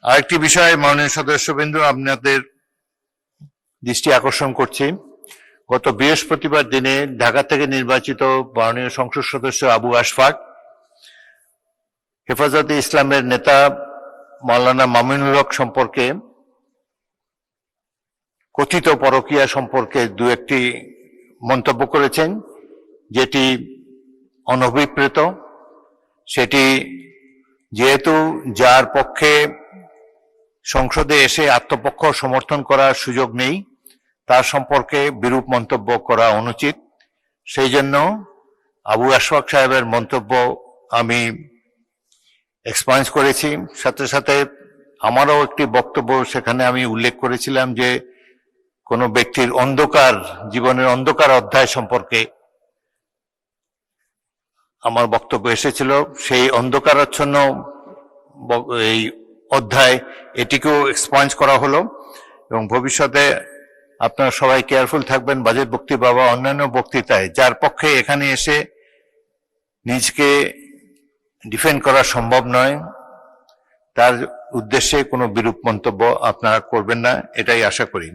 আরেকটি বিষয় মাননীয় সদস্যবৃন্দ আপনাদের দৃষ্টি আকর্ষণ করছি। গত বৃহস্পতিবার দিনে ঢাকা থেকে নির্বাচিত মাননীয় সংসদ সদস্য আবু আশফাক হেফাজতে ইসলামের নেতা মাওলানা মামুনুল হক সম্পর্কে কথিত পরকীয়া সম্পর্কে দু একটি মন্তব্য করেছেন, যেটি অনভিপ্রেত। সেটি যেহেতু যার পক্ষে সংসদে এসে আত্মপক্ষ সমর্থন করার সুযোগ নেই, তার সম্পর্কে বিরূপ মন্তব্য করা অনুচিত। সেই জন্য আবু আশফাক সাহেবের মন্তব্য আমি এক্সপান্স করেছি। সাথে সাথে আমারও একটি বক্তব্য সেখানে আমি উল্লেখ করেছিলাম যে কোনো ব্যক্তির জীবনের অন্ধকার অধ্যায় সম্পর্কে আমার বক্তব্য এসেছিল। সেই অন্ধকারাচ্ছন্ন এই অধ্যায় এটিকেও এক্সপান্স করা হলো, এবং ভবিষ্যতে আপনারা সবাই কেয়ারফুল থাকবেন বাজেট বক্তৃতা বা অন্যান্য বক্তৃতায় যার পক্ষে এখানে এসে নিজকে ডিফেন্ড করা সম্ভব নয়, তার উদ্দেশ্যে কোনো বিরূপ মন্তব্য আপনারা করবেন না, এটাই আশা করি।